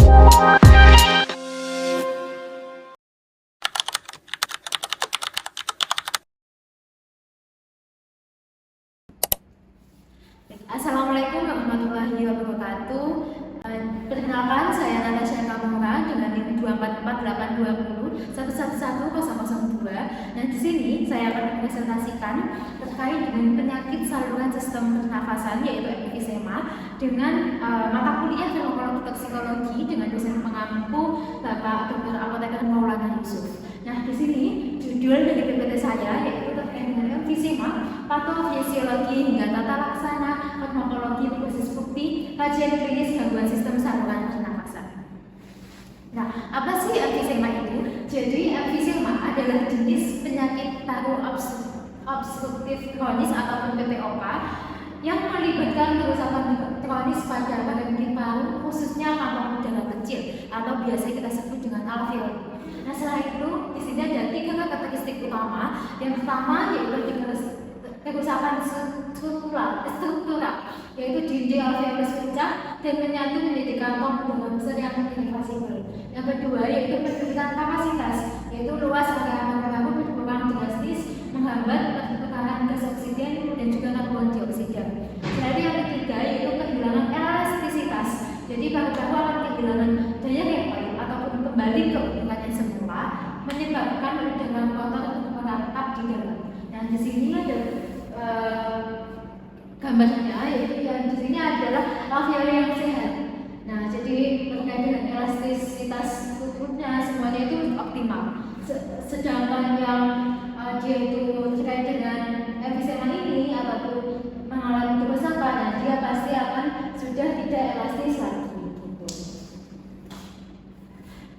Assalamualaikum warahmatullahi wabarakatuh. Perkenalkan, saya Natasha Kamura dengan NIM 2448201111002. Dan di sini saya akan mempresentasikan terkait dengan penyakit saluran sistem pernafasan yaitu emfisema dengan mata kuliah farmakologi toksikologi dengan dosen pengampu Bapak Dr. Apoteker Maulana Yusuf. Nah, di sini judul dari PPT saya yaitu terkait dengan emfisema, patofisiologi hingga tata laksana, farmakologi, hipotesi bukti, kajian klinis gangguan sistem saluran pernafasan. Nah, apa sih emfisema itu? Jadi emfisema adalah jenis penyakit paru obstruktif kronis ataupun PPOK yang melibatkan kerusakan kronis pada bagian paru, khususnya kantong udara kecil atau biasa kita sebut dengan alveoli. Nah, setelah itu di sini ada 3 karakteristik utama. Yang pertama yaitu kerusakan struktural yaitu dinding alveolus pecah dan menyatu menjadi kantong udara besar yang irreversibel. Yang kedua yaitu penurunan kapasitas, yaitu luas area paru berkurang drastis menghambat pertukaran gas oksigen dan juga karbon dioksida. Jadi yang ketiga yaitu kehilangan elastisitas. Jadi paru-paru akan kehilangan daya rempah ataupun kembali ke ukurannya semula, menyebabkan udara kotor merangkap di dalam. Nah, di sini ada gambarnya, yaitu yang di sini adalah alveoli yang sehat. Nah, jadi terkait dengan elastisitas strukturnya semuanya itu optimal. Sedangkan yang dia itu terkait dengan emfisema ini ataupun mengalami kerusakan, nah dia pasti akan sudah tidak elastis lagi.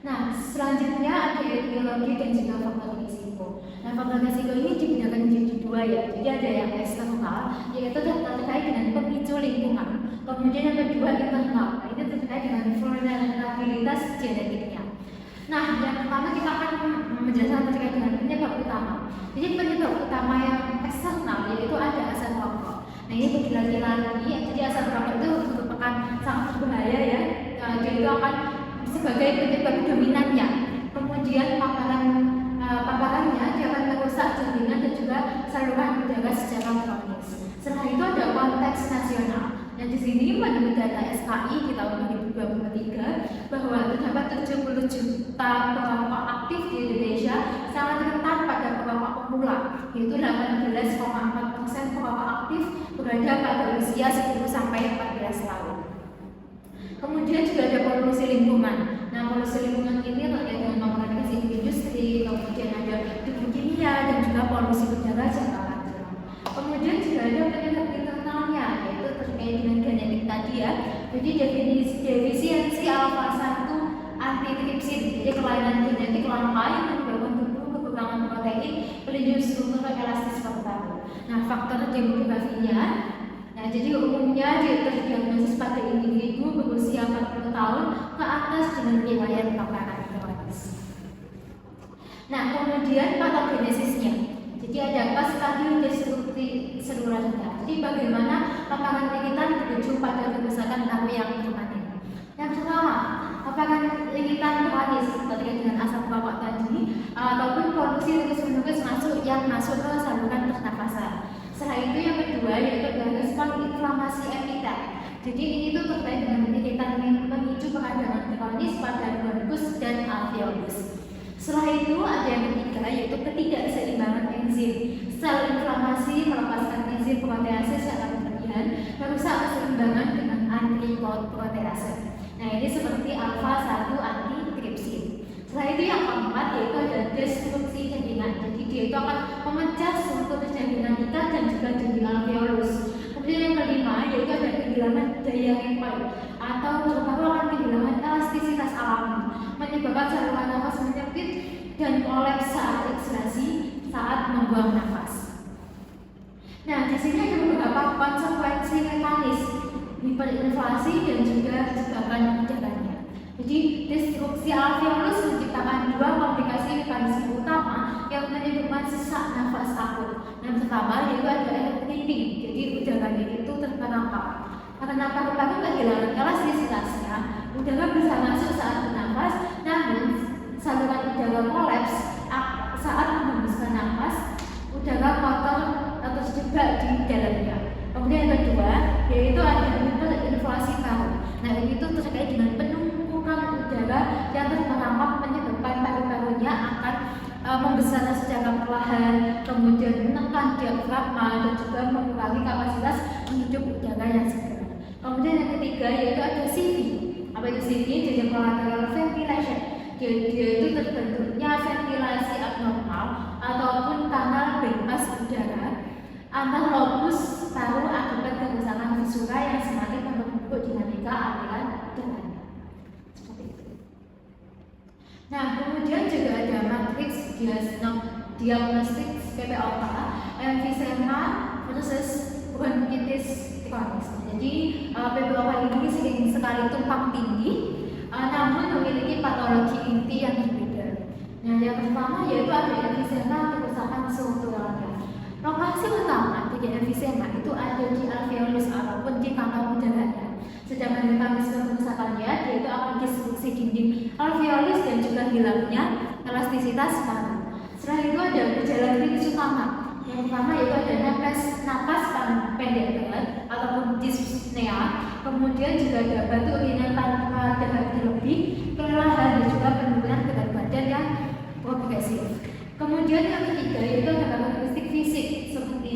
Nah, selanjutnya ada etiologi dan juga faktor risiko. Nah, faktor risiko ini digunakan menjadi 2 ya. Jadi ada yang eksternal, yaitu terkait dengan pemicu lingkungan. Kemudian yang kedua internal, ini terkait dengan vulnerabilitas genetiknya. Nah, yang pertama kita akan menjelaskan terkait dengan penyebab utama. Jadi penyebab utama yang eksternal yaitu ada asap rokok. Nah, ini bagi laki-laki, jadi asap rokok itu merupakan sangat berbahaya ya. Jadi itu akan sebagai penyebab dominannya. Kemudian paparannya dia akan merusak jaringan dan juga saluran udara secara kronis. Setelah itu ada konteks nasional. Yang di sini menurut data SKI di tahun 2023 bahwa terdapat 70 juta perokok aktif di Indonesia sangat rentan pada perokok pemula, yaitu 18,4% perokok aktif berada pada usia 10 sampai 14 tahun. Kemudian juga ada polusi lingkungan. Nah, polusi lingkungan ini terkait dengan paparan industri, kemudian ada debu kimia dan juga polusi udara jangka panjang. Kemudian juga ada penyebab internalnya, yaitu terkait dengan genetik tadi ya. Jadi defisiensi alfa-1 antitripsin, jadi kelainan genetik langka yang menyebabkan tubuh kekurangan protein pelindung struktur elastis paru-paru. Nah, faktor demografinya. Nah, jadi umumnya dia terdiagnosis pada individu berusia 40 tahun ke atas dengan riwayat paparan kronis. Nah, kemudian patogenesisnya. Jadi ada stadium destruksi selulernya. Jadi bagaimana paparan likitan berujung pada kerusakan paru yang permanen. Yang pertama, paparan likitan kronis terkait dengan asap rokok tadi ataupun polusi terus-menerus masuk ke saluran pernafasan. Setelah itu yang kedua yaitu adalah respon inflamasi epitel. Jadi ini tuh terkait dengan iritan memicu peradangan kronis pada bronkus dan alveolus. Setelah itu ada yang ketiga yaitu ketidakseimbangan enzim. Sel inflamasi melepaskan enzim protease secara berlebihan, merusak keseimbangan dengan antiprotease. Nah, ini seperti alfa-1 antitripsin. Setelah itu yang keempat yaitu ada destruksi jaringan. Jadi dia itu akan memecah struktur jaringan ikat dan juga jaringan alveolus. Kemudian yang kelima yaitu ada kehilangan daya rempah atau paru-paru akan kehilangan elastisitas alami, menyebabkan saluran nafas menyempit dan kolaps saat ekspirasi saat membuang nafas. Nah, di sini ada beberapa konsekuensi mekanis hiperinflasi dan juga jebakan udaranya. Jadi destruksi alveolus menciptakan 2 komplikasi mekanisme utama yang menyebabkan sesak nafas akut. Yang pertama yaitu ada air tripping, jadi udaranya itu terperangkap. Karena paru-paru kehilangan elastisitasnya, udara bisa masuk saat bernafas, namun saluran udara kolaps saat menghembuskan nafas, udara kotor terjebak di dalamnya. Kemudian yang kedua, yaitu ada hiperinflasi paru. Nah, ini tuh terkait dengan penumpukan udara yang terperangkap menyebabkan paru-parunya akan membesar secara perlahan, kemudian menekan diafragma dan juga mengurangi kapasitas menghidup udara yang segar. Kemudian yang ketiga yaitu ada CV. Apa itu CV? Jadi collateral ventilation. Dia itu terbentuknya ventilasi abnormal ataupun kanal bebas udara antar lobus paru akibat kerusakan visura yang semakin memperburuk dinamika aliran udara. Seperti itu. Nah, kemudian juga ada matriks diagnostik PPOK, emfisema versus bronkitis kronis. Jadi PPOK ini sering sekali tumpang tindih, namun memiliki patologi inti yang berbeda. Nah, yang pertama yaitu ada emfisema kerusakan strukturalnya. Lokasi utama dari emfisema itu ada di alveolus ataupun di kanal udaranya. Sedangkan mekanisme kerusakannya yaitu akan disrupsi dinding alveolus dan juga hilangnya elastisitas paru. Setelah itu ada gejala klinis utama. Yang pertama yaitu ada napas pendek banget ataupun dyspnea. Kemudian juga ada batuk ringan tanpa dahaga berlebih, kelelahan dan juga penurunan berat badan yang progresif. Kemudian yang ketiga yaitu ada karakteristik fisik seperti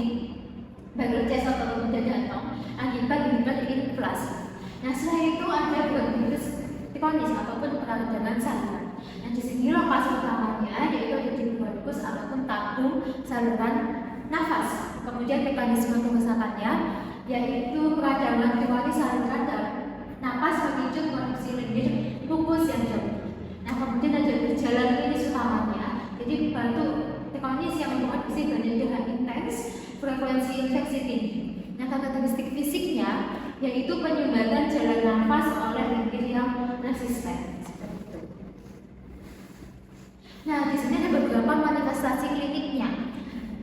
bagian chest atau kemudian jantung akibat inflasi. Nah, setelah itu ada bronkitis kronis ataupun peradangan saluran. Nah, di sini lokasi utamanya yaitu ada di bronkus ataupun tabung saluran nafas. Kemudian mekanisme kerusakannya yaitu peradangan kronis saluran dan nafas memicu produksi lendir pupus yang jauh. Nah, kemudian ada gejala klinis utamanya, jadi batuk kronis yang memproduksi banyak darah intens, frekuensi infeksi tinggi. Nah, karakteristik fisiknya yaitu penyumbatan jalan nafas oleh lendir yang resisten. Nah, di sini ada beberapa manifestasi kliniknya.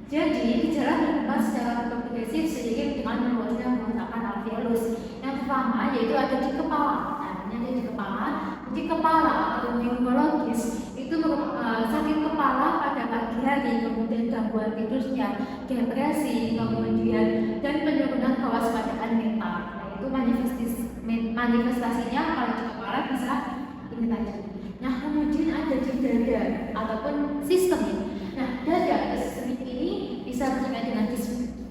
Jadi, gejala berkembang secara progresif seiring dengan meluasnya kerusakan alveolus. Yang pertama yaitu ada di kepala. Nah, ini ada di kepala. Jadi kepala atau neurologis itu sakit kepala pada pagi hari, kemudian gangguan tidurnya, depresi, kemudian dan penurunan kewaspadaan mental. Nah, itu manifestasinya kalau di kepala bisa ini aja. Nah, kemudian ada di dada ataupun sistem. Nah, dada ini bisa terkait dengan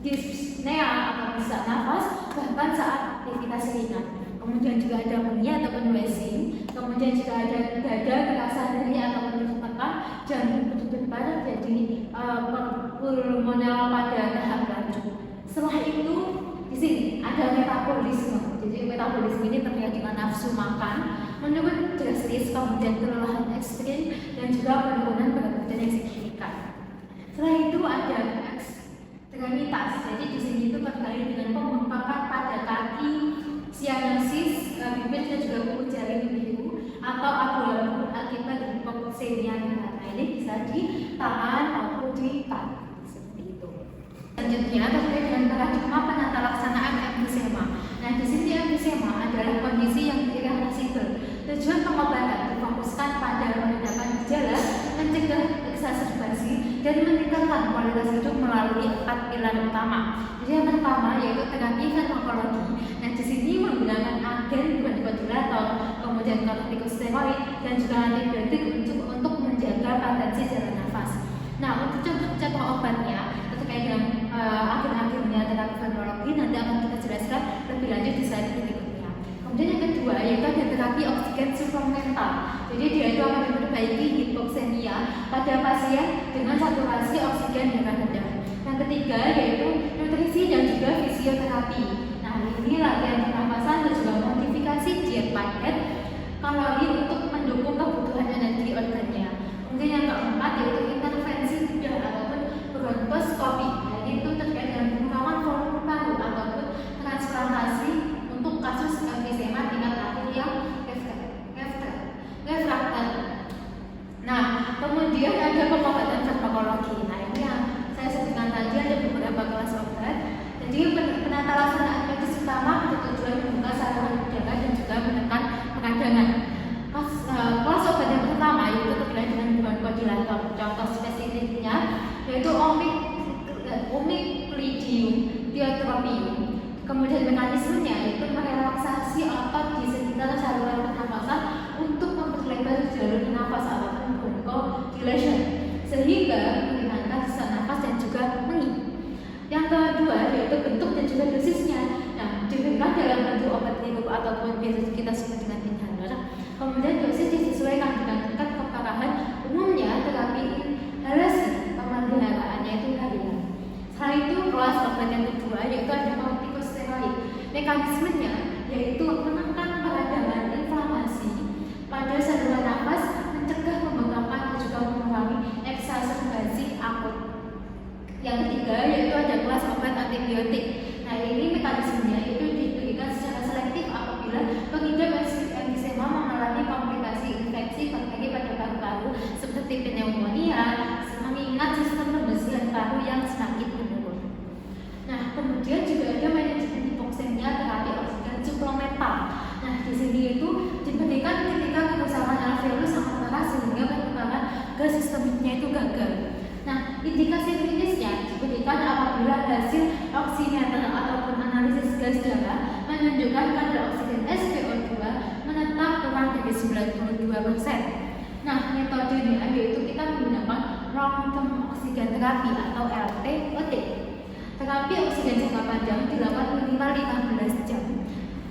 dyspnea atau sesak nafas bahkan saat aktivitas ringan. Kemudian juga ada menia ataupun wheezing. Kemudian juga ada dada terasa nyeri ataupun tertekan, jantung berdebar jadi pulmonal pada tahap lanjut. Setelah itu di sini ada metabolisme. Jadi metabolisme ini terkait dengan nafsu makan, menurun drastis, kemudian kelelahan ekstrim dan juga penurunan berat badan yang signifikan. Setelah itu ada ekstremitas. Jadi di sini itu terkait dengan pembengkakan pada kaki, sianosis, bibir dan juga kuku jari biru atau abu-abu akibat hipoksemia. Nah, ini bisa di tangan maupun di kaki seperti itu. Selanjutnya terkait dengan paradigma penata laksanaan emfisema. Nah, di sini emfisema adalah kondisi yang irreversibel. Tujuan pengobatan difokuskan pada meredakan gejala, mencegah eksaserbasi, dan meningkatkan kualitas hidup melalui 4 pilar utama. Jadi yang pertama yaitu terapi farmakologi. Nah, di sini menggunakan agen bronkodilatator, kemudian kortikosteroid dan juga antibiotik untuk menjaga potensi jalan nafas. Nah, untuk contoh obatnya terkait dengan agen-agennya terapi farmakologi nanti akan kita jelaskan lebih lanjut di slide berikutnya. Kemudian yang kedua yaitu ada terapi oksigen suplemental. Jadi dia itu akan memperbaiki hipoksemia pada pasien dengan saturasi oksigen yang rendah. Yang ketiga yaitu nutrisi dan juga fisioterapi. Nah, ini latihan pernapasan dan juga modifikasi diet paket kalori untuk mendukung kebutuhan energi organnya. Kemudian yang keempat yaitu intervensi bedah ataupun bronkoskopi. Jadi itu terkait dengan pengurangan volume paru ataupun transplantasi untuk kasus emfisema tingkat akhir yang refraktan. Nah, kemudian ada pengobatan farmakologi. Nah, ini yang saya sebutkan tadi ada beberapa kelas obat. Jadi penata laksanaan medis utama bertujuan juga menekan peradangan. Kelas obat yang pertama yaitu terkait dengan bronchodilator. Contoh spesifiknya yaitu Omiclidium tiotropium. Kemudian mekanismenya yaitu merelaksasi otot di sekitar saluran pernafasan untuk memperlebar jalur nafas atau bronchodilation sehingga meringankan sesak nafas dan juga nyeri. Yang kedua yaitu bentuk dan juga dosisnya. Nah, diberikan dalam bentuk obat sirup ataupun biasa kita sebut dengan inhaler. Kemudian dosis disesuaikan dengan tingkat keparahan. Umumnya terapi inhalasi pemeliharaannya itu harian. Setelah itu kelas obat yang kedua yaitu ada kortikosteroid. Mekanismenya yaitu menekan peradangan inflamasi pada saluran nafas, mencegah pembengkakan dan juga mengurangi eksaserbasi akut. Yang ketiga yaitu ada kelas obat antibiotik. Nah, ini mekanismenya itu diberikan secara selektif apabila pengidap emfisema mengalami komplikasi infeksi bakteri pada paru-paru seperti pneumonia, mengingat sistem pembersihan paru yang semakin menurun. Nah, kemudian juga ada manajemen hipoksemia terapi oksigen suplemental. Nah, di sini itu diberikan ketika kerusakan alveolus sangat parah sehingga penyebaran gas sistemiknya itu gagal. Nah, indikasi klinisnya diberikan apabila hasil oximeter ataupun analisis gas darah menunjukkan kadar oksigen SpO2 menetap kurang dari 92%. Nah, metodenya yaitu kita menggunakan long term oksigen terapi atau LTOT. Terapi oksigen jangka panjang dilakukan minimal 15 jam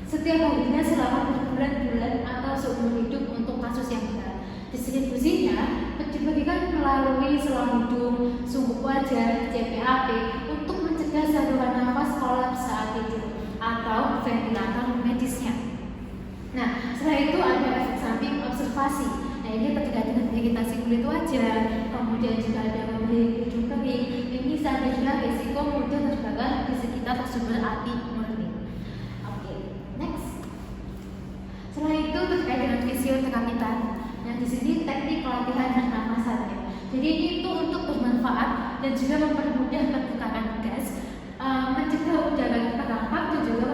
setiap harinya selama berbulan-bulan atau seumur hidup untuk kasus yang berat. Distribusinya diberikan melalui selang hidung, sumbu wajah, CPAP untuk mencegah saluran nafas kolaps saat tidur atau ventilator medisnya. Nah, setelah itu ada efek samping observasi. Nah, ini terkait dengan iritasi kulit wajah, kemudian juga ada memberi hidung kering. Ini sampai juga risiko mudah terbakar di sekitar sumber api murni. Oke, next. Setelah itu terkait dengan fisioterapi tadi. Nah, di sini teknik pelatihan pernafasannya. Jadi ini itu untuk bermanfaat dan juga mempermudah pertukaran gas, mencegah udara terperangkap dan juga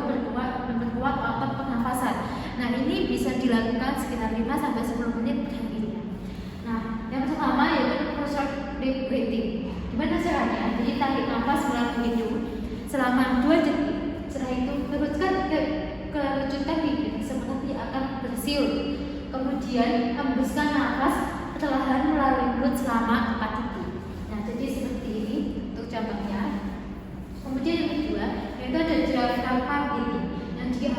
memperkuat otot pernafasan. Nah, ini bisa dilakukan sekitar 5-10 menit per harinya. Nah, yang pertama yaitu short deep breathing. Gimana caranya? Jadi tarik nafas melalui hidung selama 2 detik. Setelah itu kerucutkan bibir seperti akan bersiul. Kemudian hembuskan nafas perlahan melalui mulut selama 4 detik. Nah, jadi seperti ini untuk contohnya. Kemudian yang kedua yaitu ada diafragma breathing yang dia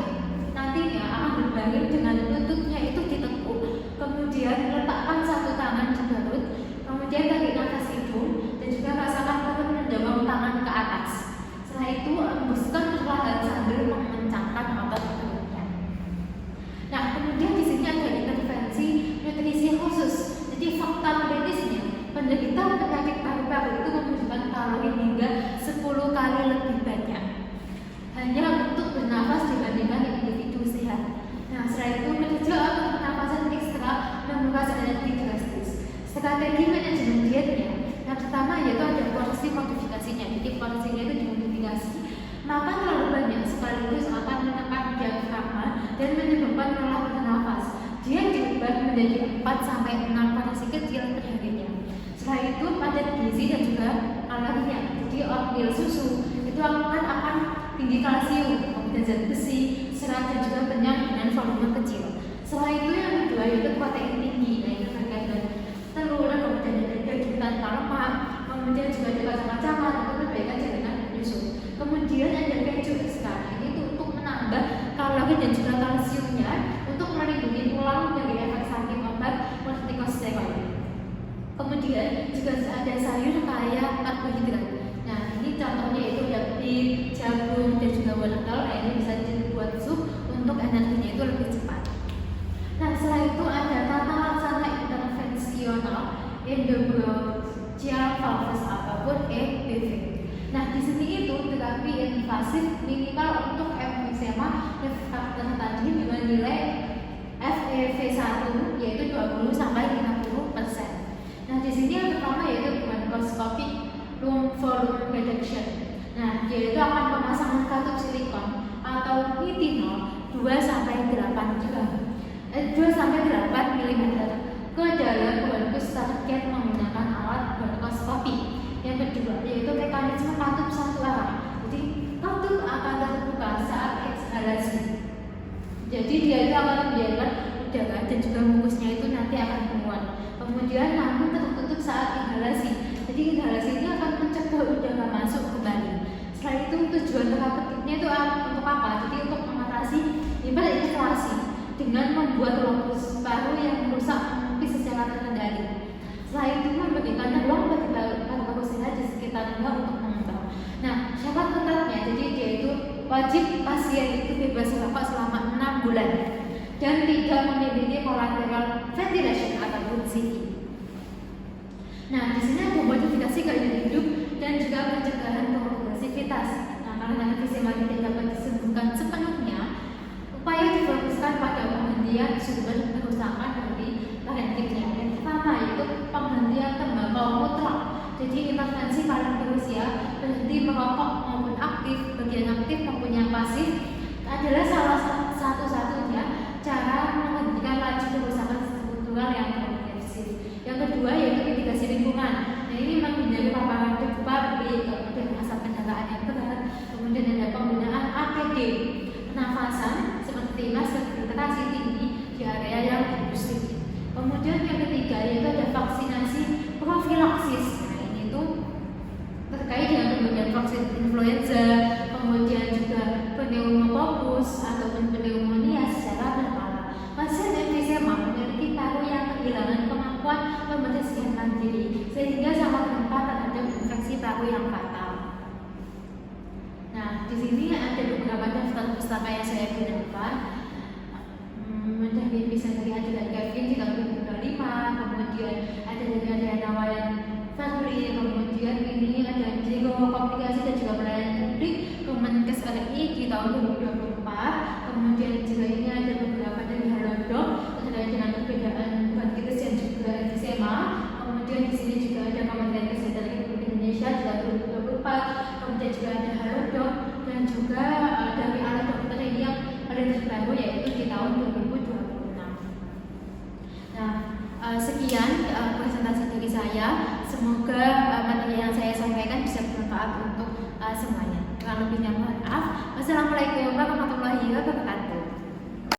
nantinya akan berbaring dengan lututnya itu ditekuk. Kemudian letakkan satu tangan di perut. Kemudian tarik nafas hidung dan juga rasakan perut mendorong tangan ke atas. Setelah itu hembuskan perlahan sambil mengencangkan otot perutnya. Nah, kemudian di sini ada intervensi nutrisi khusus. Jadi fakta medisnya, penderita penyakit paru-paru itu membutuhkan kalori hingga 10 kali lebih banyak hanya untuk bernafas dibandingkan individu sehat. Nah, setelah itu menuju alat pernafasan ekstra menguras energi drastis. Strategi manajemen dietnya, yang pertama yaitu ada porsi modifikasinya. Jadi porsinya itu dimodifikasi. Makan terlalu banyak sekaligus akan menekan diafragma dan menyebabkan lelah bernafas. Dia diubah menjadi 4-6 porsi kecil per harinya. Setelah itu padat gizi dan juga kalorinya. Jadi oatmeal susu itu akan tinggi kalsium, kemudian zat besi, serat dan juga kenyang dengan volume kecil. Setelah itu yang kedua yaitu protein tinggi. Nah, itu terkait dengan telur, kemudian ada daging tanpa lemak, kemudian juga ada kacang-kacangan atau perbaikan jaringan penyusun. Kemudian ada keju ekstra. Ini itu untuk menambah kalori dan juga kalsiumnya untuk melindungi tulang dari efek samping obat kortikosteroid. Kemudian juga ada sayur kaya karbohidrat. Nah, ini contohnya itu ada pit, jagung dan juga wortel. Ini bisa dibuat sup untuk energinya itu lebih cepat. Nah, setelah itu ada tata laksana intervensional endobronchial valves ataupun EBV. Nah, di sini itu terapi invasif minimal untuk emfisema refraktor tadi dengan nilai FEV1 yaitu 20-50%. Nah, di sini yang pertama yaitu bronchoscopic lung volume reduction. Nah, yaitu akan pemasangan katup silikon atau nitinol 2 sampai 8 gram, 2 sampai 8 mm ke dalam bronkus target menggunakan alat bronkoskopi. Yang kedua yaitu mekanisme katup satu arah. Jadi katup akan terbuka saat ekshalasi. Jadi dia itu akan membiarkan udara dan juga mukusnya itu nanti akan keluar. Kemudian namun tertutup saat inhalasi. Jadi inhalasi ini akan mencegah udara masuk kembali. Setelah itu tujuan terapeutiknya itu untuk apa? Jadi untuk mengatasi hiperinflasi dengan membuat lobus paru yang merusak memukis secara terkendali. Setelah itu memberikan ruang bagi paru-paru sehat di sekitarnya untuk mengembang. Nah, syarat ketatnya jadi dia itu wajib pasien itu bebas merokok selama 6 bulan dan tidak memiliki collateral ventilation ataupun CI. Nah, di sini ada modifikasi gaya hidup dan juga pencegahan progresivitas. Nah, karena emfisema tidak dapat disembuhkan sepenuhnya, upaya difokuskan pada penghentian sumber kerusakan dari parentiknya. Yang pertama yaitu penghentian tembakau mutlak. Jadi intervensi paling berusia berhenti merokok maupun aktif, bagian aktif maupun yang pasif adalah salah satu-satunya cara menghentikan laju kerusakan struktural yang progresif. Yang kedua yaitu mitigasi lingkungan. Nah, ini menghindari paparan debu pabrik, kemudian asap kendaraan yang berat, kemudian ada penggunaan APD pernafasan seperti masker filtrasi tinggi di area yang industri. Kemudian yang ketiga yaitu ada vaksinasi profilaksis. Nah, ini tuh terkait dengan pemberian vaksin influenza, kemudian juga pneumococcus ataupun pneumonia secara berkala. Pasien emfisema memiliki paru yang kehilangan kemampuan pembersihan mandiri sehingga sangat rentan terhadap infeksi paru yang fatal. Nah, di sini ada beberapa daftar pustaka yang saya gunakan. Dari bisa dari Adela Kevin di tahun 2005, kemudian ada dari Adriana Wayan Fadli, kemudian ini ada Diego Komunikasi dan juga Pelayanan Publik Kemenkes RI di tahun 2024. Kemudian juga ini ada beberapa dari Halodoc terkait dengan perbedaan bronkitis dan juga emfisema. Kemudian di sini juga ada Kementerian Kesehatan Republik Indonesia di tahun 2024. Kemudian juga ada Halodoc dan juga dari alat dokter ini yang paling terbaru yaitu di tahun 2026. Nah, sekian presentasi dari saya. Semoga materi yang saya sampaikan bisa bermanfaat untuk semuanya. Kurang lebihnya mohon maaf. Wassalamualaikum warahmatullahi wabarakatuh.